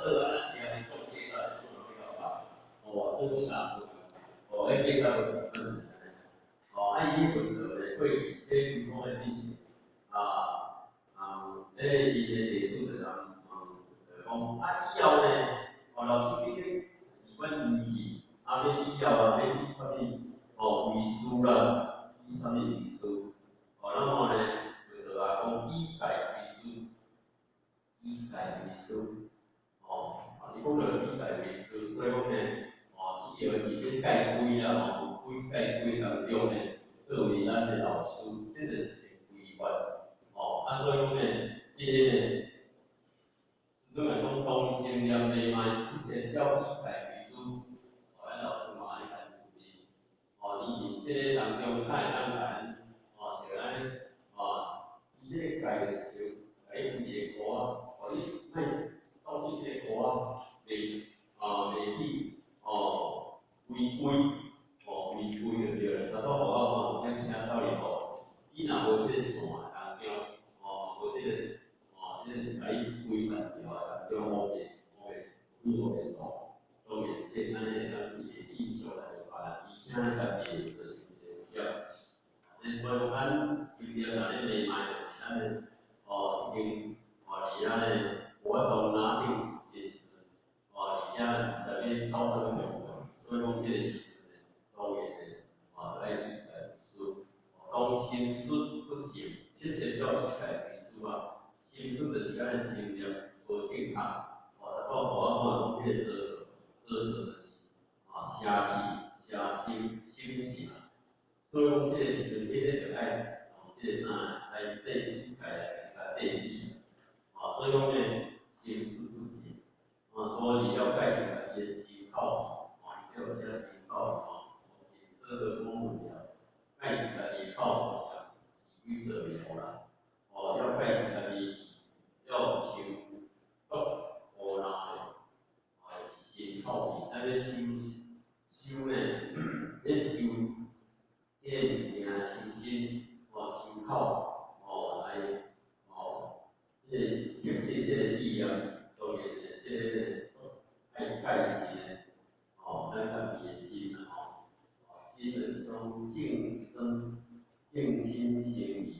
二啊，咱听你总结来做那个吧，哦，这是啥？哦，那变到分子呢？哦，按伊混合的会体先不断进行伊个艺术的讲以后呢，老师你管仪器，要以后要以啥物为师啦，以啥物为师？然后呢，就讲以解为师，以解为师。伊讲着以解为师，所以讲呢，以后伫这界规啦，界规当中呢，作为咱的老师，这个是一个规范。所以讲呢，这个呢，始终来讲同性恋的嘛，之前要以解为师，咱老师嘛爱谈处理。伊伫这个当中，咱会当谈，像咱伊这个解的时候，伊有一个课你卖造出这个课袂去违规，违规就对了。他说我要请教练伊若无这个线当中，无这个这个甲伊规范了，当中我袂做，当然这安尼咱技术来就办，而且家己就是一个了。所以讲，咱新店咱咧卖就是咱咧已经伫咱咧活动拿定的时阵，而且在咧招生活，所以讲这个时阵咧，当然咧来以解为师，讲心术不正，切切要以解为师心术就是咱的心念无正确，他到互我看，迄个做就是邪气、心性。所以讲，这个时阵，一定要爱这个啥来制止来制止。所以讲呢，心术不正。多了解自己的心口，伊这有写心口这个公文了，解自己的口语者了啦。了解自己要修读啦心口，咱要修呢，要修。这个物件修心，修口，来，这个吸收这个力量，当然这个爱心呢，咱家己的心啊，心就是讲静心静意，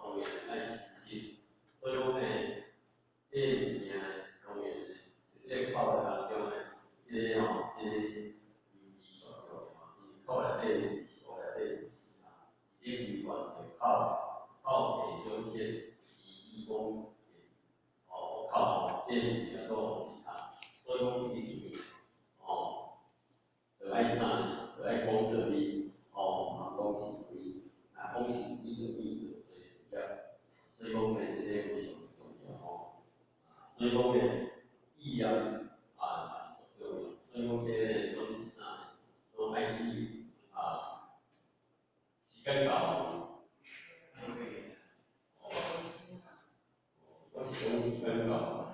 当然爱修心，所以讲呢，这个物件当然是这个口当中呢，这个口内底是口内底是一个规范的口内中间伊讲我靠，这物件都是所以讲这个就是就爱啥呢？就爱讲着你讲是非，讲是非就变做最主要，所以讲呢，这个非常重要所以讲呢，意量重要，所以讲这个拢是啥呢？都爱去时间到，我是讲时间到。